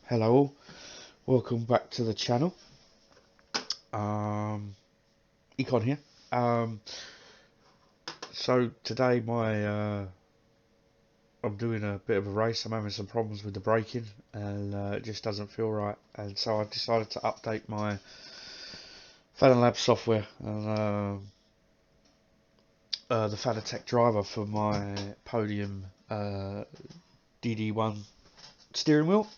Hello all, welcome back to the channel. Econ here. So today I'm doing a bit of a race. I'm having some problems with the braking and it just doesn't feel right, and so I decided to update my Fanalabs software and the Fanatec driver for my Podium DD1 steering wheel.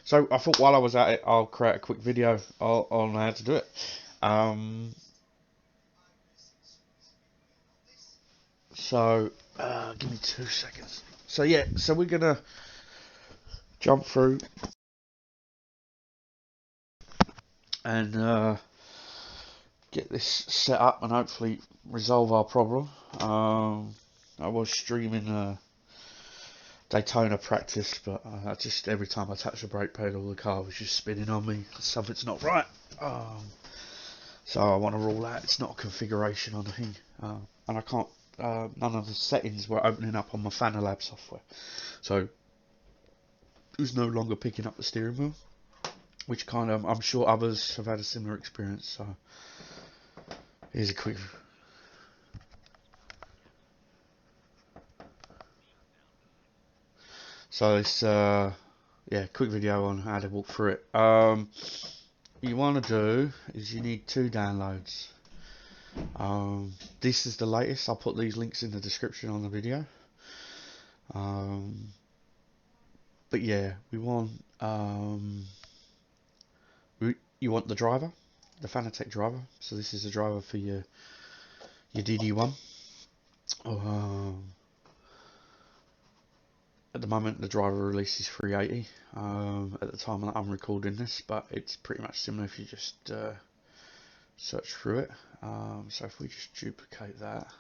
So I thought while I was at it, I'll create a quick video on how to do it. So give me 2 seconds. So yeah, so we're gonna jump through and get this set up and hopefully resolve our problem. I was streaming Daytona practice, but just every time I touched the brake pedal, the car was just spinning on me. Something's not right. So I want to rule out it's not a configuration on the thing, and I can't. None of the settings were opening up on my Fanalabs software, so it was no longer picking up the steering wheel, which kind of, I'm sure others have had a similar experience. So here's a quick. So this yeah, quick video on how to walk through it. You want to do is you need 2 downloads. This is the latest. I'll put these links in the description on the video. But yeah, we want you want the driver, the Fanatec driver. So this is the driver for your DD1. At the moment, the driver release is 380 at the time that I'm recording this, but it's pretty much similar if you just search through it. So if we just duplicate that,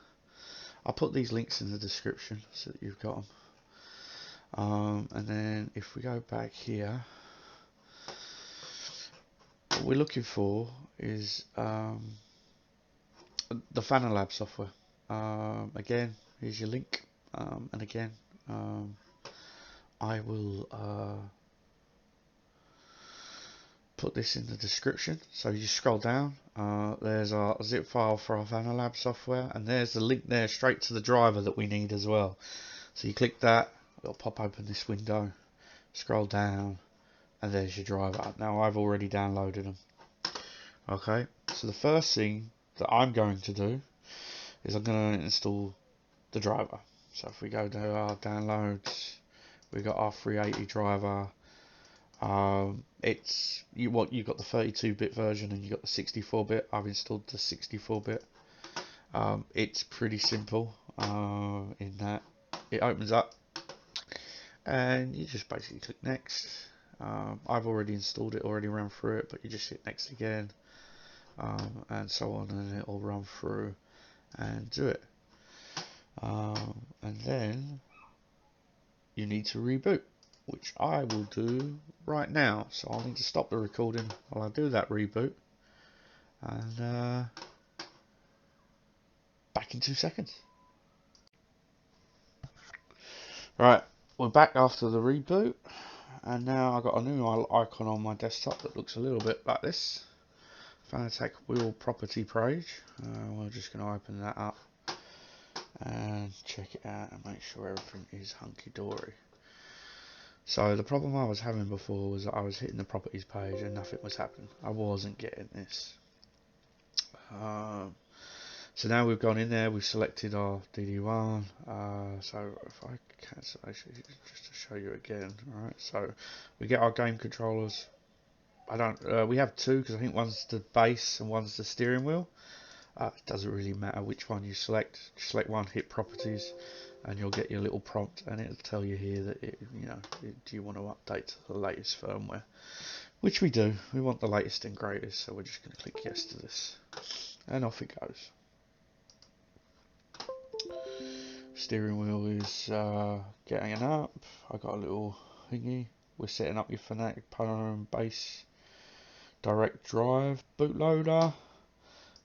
I'll put these links in the description so that you've got them. And then if we go back here, what we're looking for is the Fanalabs software. Again, here's your link, and again, I will put this in the description. So you scroll down, there's our zip file for our Fanalabs software, and there's the link there straight to the driver that we need as well. So you click that, it'll pop open this window, scroll down, and there's your driver. Now I've already downloaded them. Okay, so the first thing that I'm going to do is I'm going to install the driver. So if we go to our downloads, we've got our 380 driver. You've got the 32-bit version and you've got the 64-bit. I've installed the 64-bit. It's pretty simple in that it opens up and you just basically click next. I've already installed it, already ran through it, but you just hit next again, and so on, and it'll run through and do it. And then you need to reboot, which I will do right now. So I'll need to stop the recording while I do that reboot, and back in 2 seconds. Right, we're back after the reboot, and now I've got a new icon on my desktop that looks a little bit like this. Fanatec wheel property page. We're just going to open that up and check it out and make sure everything is hunky-dory. So the problem I was having before was that I was hitting the properties page and nothing was happening. I wasn't getting this. So now we've gone in there, we've selected our DD1. So if I cancel, actually, just to show you again, alright, so we get our game controllers. We have 2 because I think one's the base and one's the steering wheel. It doesn't really matter which one you select. Just select one, hit properties, and you'll get your little prompt, and it'll tell you here that do you want to update to the latest firmware, which we do. We want the latest and greatest, so we're just going to click yes to this, and off it goes. Steering wheel is getting up. I got a little thingy. We're setting up your Fanatec Podium base direct drive bootloader.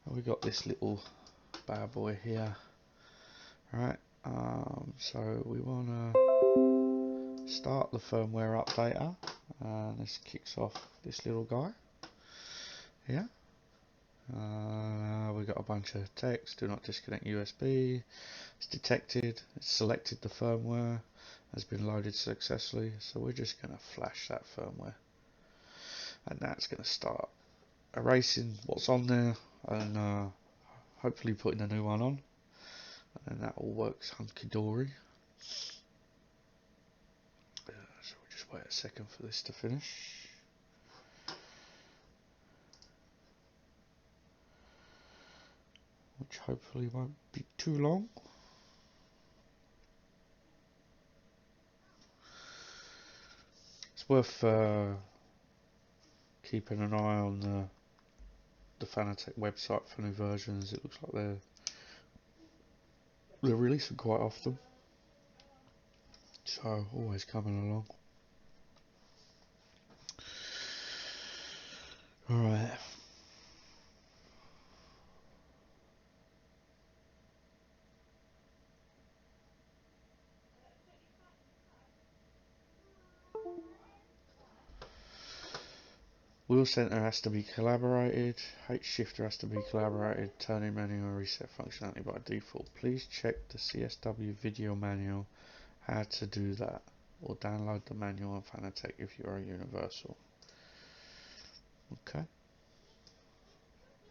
And we got this little bad boy here. Right. So we wanna start the firmware updater, and this kicks off this little guy here. We got a bunch of text: do not disconnect USB. It's detected, it's selected the firmware, has been loaded successfully, so we're just going to flash that firmware, and that's going to start erasing what's on there and hopefully putting a new one on, and that all works hunky-dory. So we'll just wait a second for this to finish. Which hopefully won't be too long. It's worth keeping an eye on the Fanatec website for new versions. It looks like they're releasing quite often, so always coming along. Alright. Wheel center has to be collaborated, H shifter has to be collaborated, turning manual reset functionality by default. Please check the CSW video manual how to do that, or download the manual on Fanatec if you are a universal. Okay,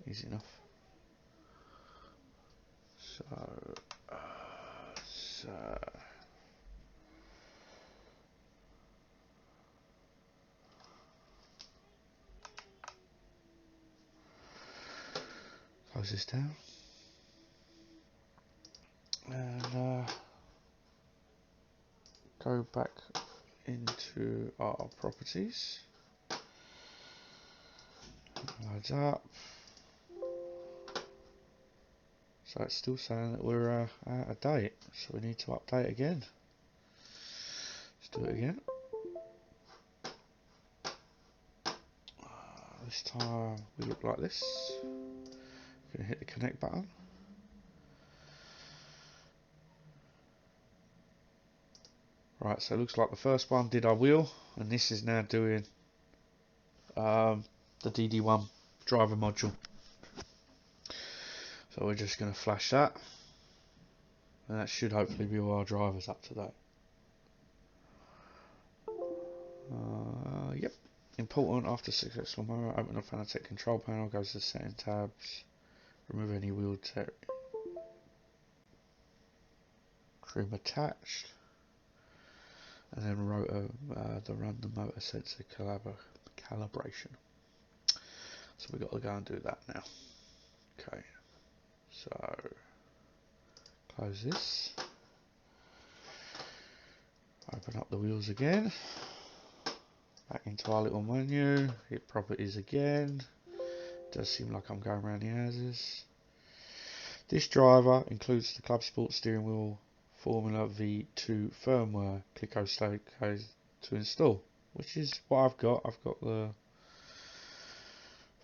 easy enough. So close this down and go back into our properties. Loads up. So it's still saying that we're out of date, so we need to update again. Let's do it again. This time we look like this. We're going to hit the connect button. Right, so it looks like the first one did our wheel, and this is now doing the DD1 driver module. So we're just going to flash that, and that should hopefully be all our drivers up to date. Yep. Important: after successful moment, open the Fanatec control panel, goes to setting tabs, remove any wheel trim attached, and then run the motor sensor calibration. So we've got to go and do that now. Okay, so close this, open up the wheels again, back into our little menu, hit properties again. Does seem like I'm going around the houses. This driver includes the Club Sport steering wheel Formula V2 firmware. Click OK to install, which is what I've got. I've got the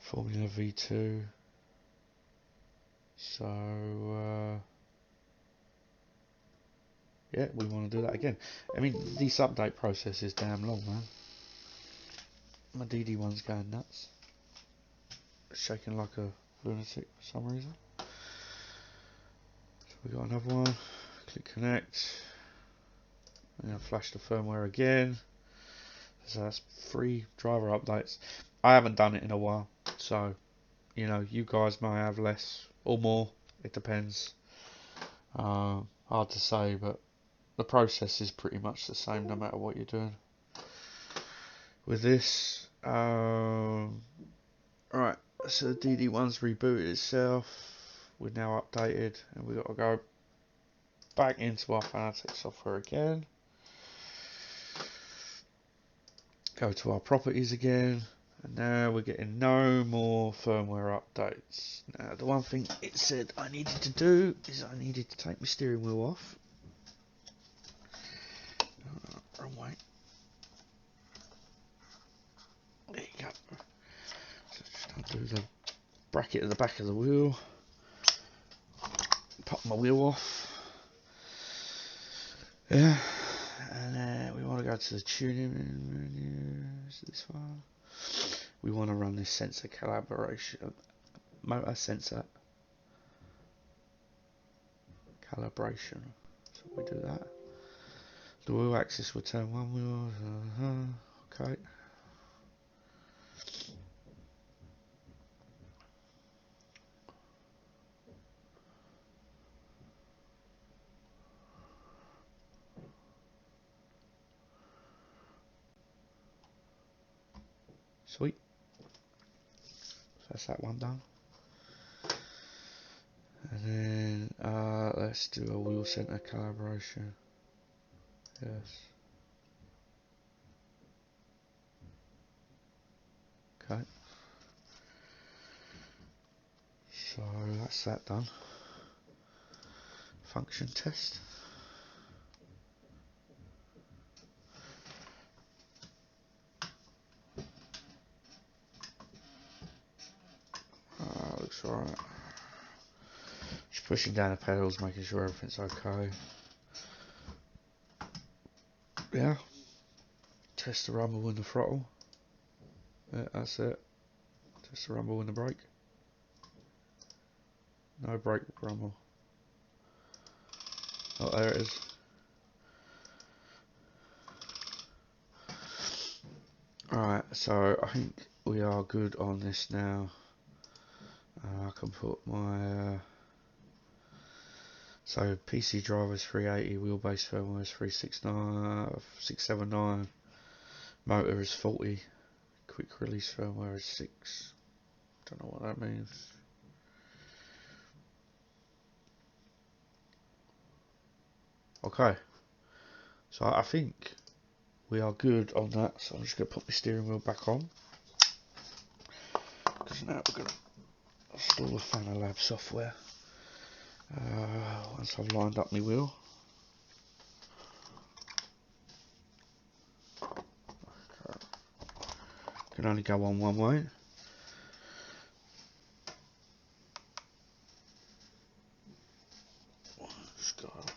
Formula V2. So yeah, we want to do that again. I mean, this update process is damn long, man. My DD1's going nuts, shaking like a lunatic for some reason. So we got another one. Click connect. I'm going to flash the firmware again. So that's 3 driver updates. I haven't done it in a while, so you know, you guys may have less or more. It depends. Hard to say, but the process is pretty much the same no matter what you're doing. With this, right. So the DD1's rebooted itself. We're now updated, and we've got to go back into our Fanatec software again. Go to our properties again, and now we're getting no more firmware updates. Now the one thing it said I needed to do is I needed to take my steering wheel off. Wrong way. There you go. So just undo the bracket at the back of the wheel. Pop my wheel off. Yeah, and we want to go to the tuning menu, is this one? We want to run this sensor calibration, motor sensor calibration. So we do that. The wheel axis will turn one wheel, okay. Sweet. So that's that one done. And then let's do a wheel center calibration. Yes. Okay. So that's that done. Function test. Looks alright. Just pushing down the pedals, making sure everything's okay. Yeah. Test the rumble in the throttle. Yeah, that's it. Test the rumble in the brake. No brake rumble. Oh, there it is. Alright, so I think we are good on this now. I can put my so PC drivers 380, wheelbase firmware is 679, motor is 40, quick release firmware is 6. Don't know what that means. Okay, so I think we are good on that. So I'm just going to put my steering wheel back on, because now we're going to install the Fanalabs software. Once I've lined up my wheel. Can only go on one way. Just got to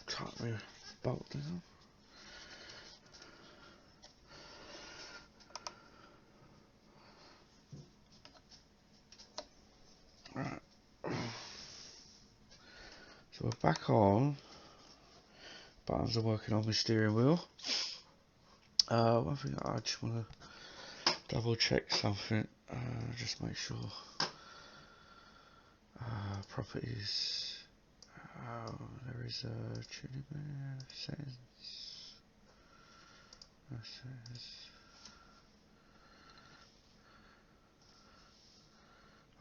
tighten my bolt down. Right. So we're back on. Buttons are working on my steering wheel. One thing I just want to double check something. Just make sure. Properties. There is a tuning menu, settings.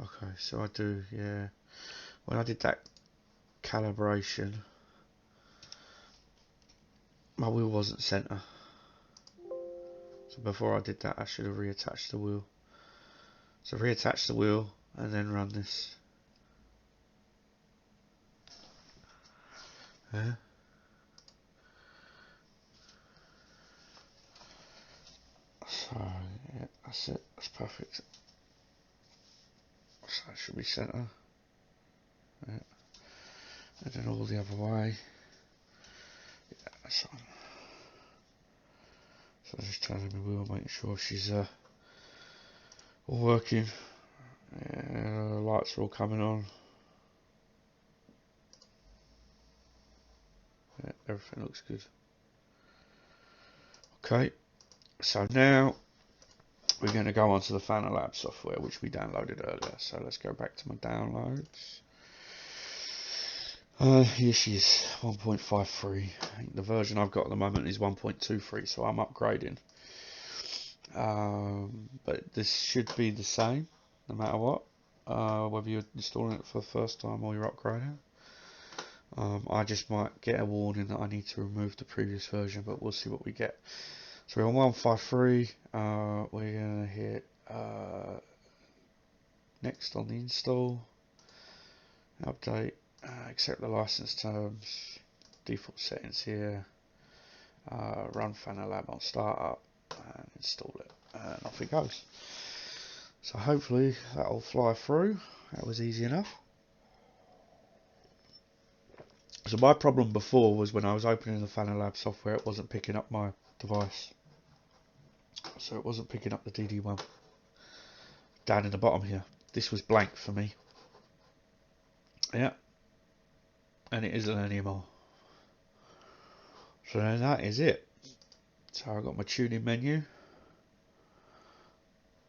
Okay, so I do, yeah. When I did that calibration, my wheel wasn't center. So before I did that, I should have reattached the wheel. So reattach the wheel and then run this. Yeah. So yeah, that's it. That's perfect. So that should be center. Yeah. And then all the other way. Yeah, that's on. So just turning the wheel, making sure she's all working. Yeah, the lights are all coming on. Yeah, everything looks good. Okay, so now we're going to go onto the Fanalabs software, which we downloaded earlier. So let's go back to my downloads. Here she is, 1.53. I think the version I've got at the moment is 1.23, so I'm upgrading. But this should be the same, no matter what, whether you're installing it for the first time or you're upgrading. I just might get a warning that I need to remove the previous version, but we'll see what we get. So we're on 153, we're going to hit next on the install, update, accept the license terms, default settings here, run Fanalab on startup and install it, and off it goes. So hopefully that'll fly through. That was easy enough. So my problem before was when I was opening the Fanalabs software, it wasn't picking up my device. So it wasn't picking up the DD1 down in the bottom here. This was blank for me. Yeah. And it isn't anymore. So then that is it. So I've got my tuning menu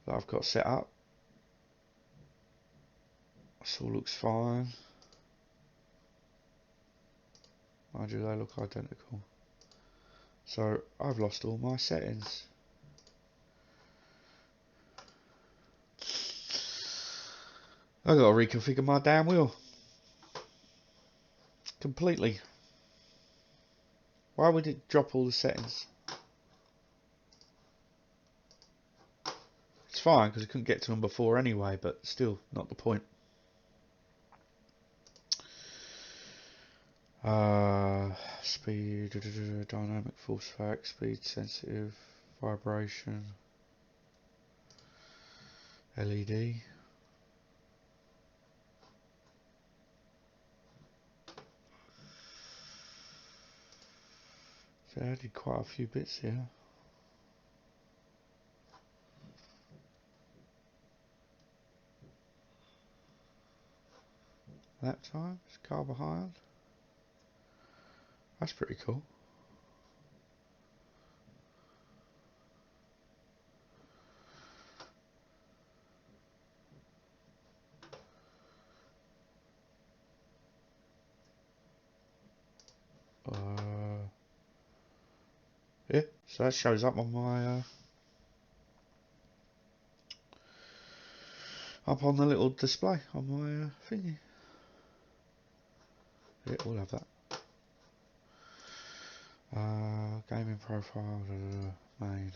that I've got set up. This all looks fine. Mind you, they look identical. So I've lost all my settings. I've got to reconfigure my damn wheel. Completely. Why would it drop all the settings? It's fine because I couldn't get to them before anyway, but still not the point. Speed, dynamic force fact, speed sensitive, vibration, LED. So I did quite a few bits here. Lap times, car behind. That's pretty cool. Yeah, so that shows up on my up on the little display on my thingy. Yeah, we'll have that. Gaming profile, main.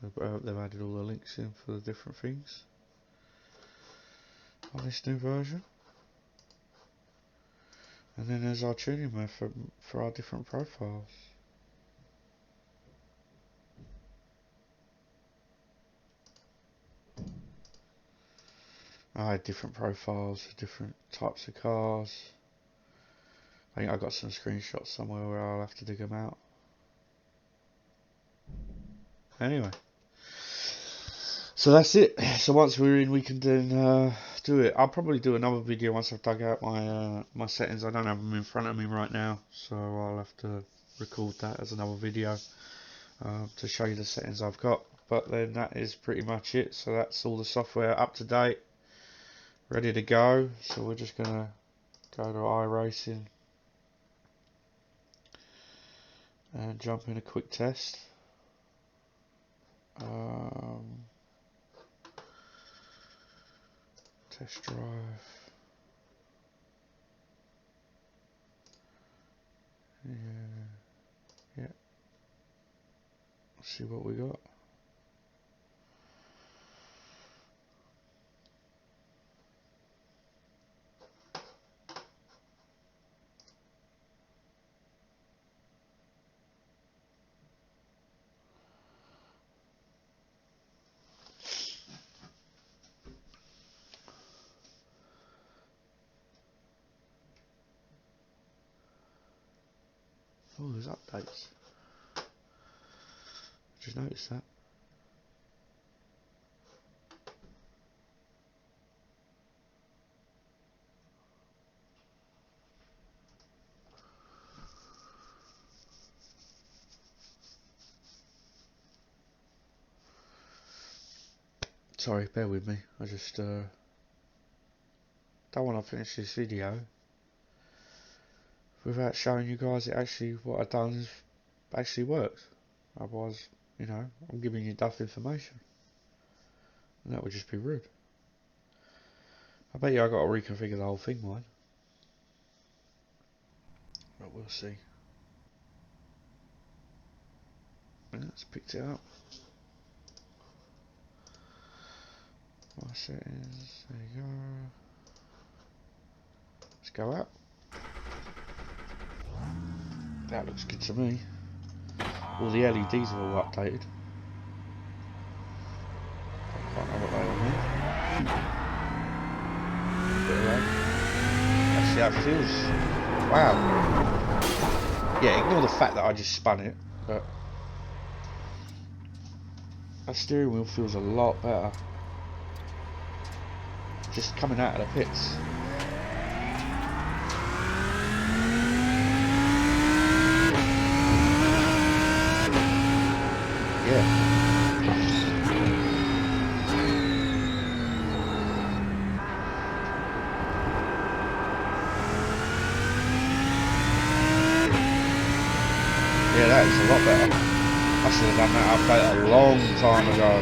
They've added all the links in for the different things on this new version. And then there's our tuning method for our different profiles. I had different profiles for different types of cars. I think I got some screenshots somewhere where I'll have to dig them out. Anyway, so that's it. So once we're in, we can then do it. I'll probably do another video once I've dug out my my settings. I don't have them in front of me right now, so I'll have to record that as another video to show you the settings I've got. But then that is pretty much it. So that's all the software up to date, ready to go. So we're just gonna go to iracing and jump in a quick test. Test drive. Yeah. Let's see what we got. Oh, there's updates. Just noticed that. Sorry, bear with me. I just don't want to finish this video without showing you guys it actually what I've done actually works. Otherwise, you know, I'm giving you duff information, and that would just be rude. I bet you I got to reconfigure the whole thing, mine. But we'll see. Yeah, let's picked it up. My settings. There you go. Let's go out. That looks good to me. All the LEDs are all updated. Don't quite know what they all mean. Bit of lag. That's the that feels. Wow. Yeah, ignore the fact that I just spun it, but that steering wheel feels a lot better. Just coming out of the pits. Yeah. Yeah, that is a lot better. I should have done that update a long time ago.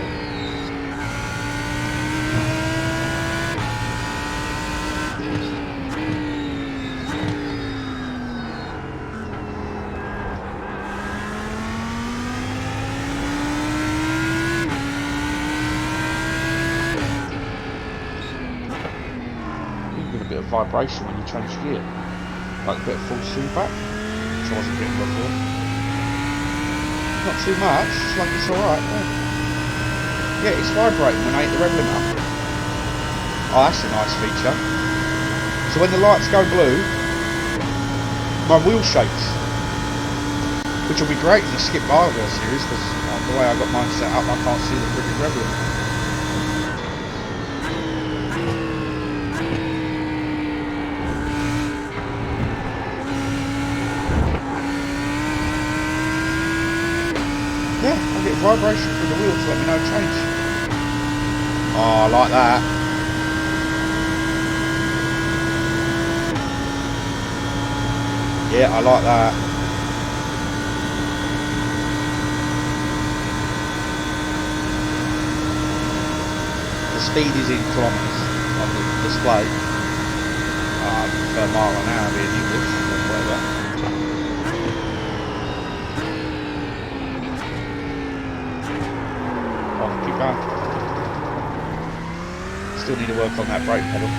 You get a bit of vibration when you change gear. Like a bit of false feedback, which I wasn't getting before. Not too much, it's like it's alright, yeah, it's vibrating when I hit the rev limiter. Oh, that's a nice feature. So when the lights go blue, my wheel shakes. Which will be great in the Skip Barber series, because the way I got mine set up, I can't see the freaking rev limiter. Yeah, I get vibration through the wheel to let me know change. Oh, I like that. Yeah, I like that. The speed is in kilometers on the display. I prefer mile an hour being English, but whatever. Keep going. Still need to work on that brake pedal.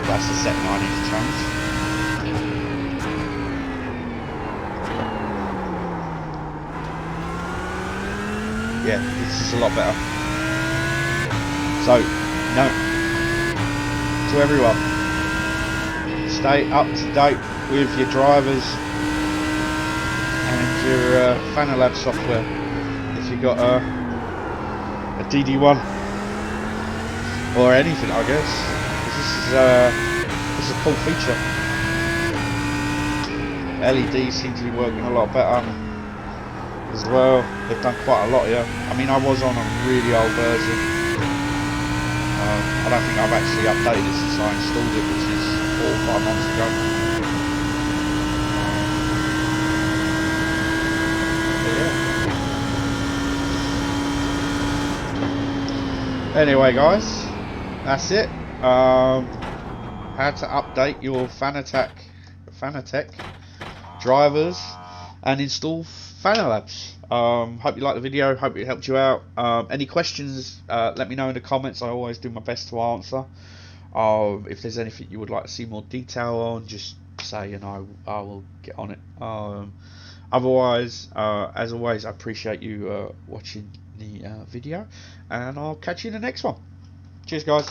That's the setting I need to change. Yeah, this is a lot better. So, no, to everyone, stay up to date with your drivers and your Fanalabs software if you've got a DD1 or anything, I guess. This is a cool feature. LEDs seem to be working a lot better as well. They've done quite a lot here. I mean, I was on a really old version. I don't think I've actually updated it since I installed it, which is 4 or 5 months ago. Anyway, guys, that's it. How to update your Fanatec drivers and install Fanalabs. Hope you liked the video. Hope it helped you out. Any questions? Let me know in the comments. I always do my best to answer. If there's anything you would like to see more detail on, just say and I will get on it. Otherwise, as always, I appreciate you watching the video, and I'll catch you in the next one. Cheers, guys.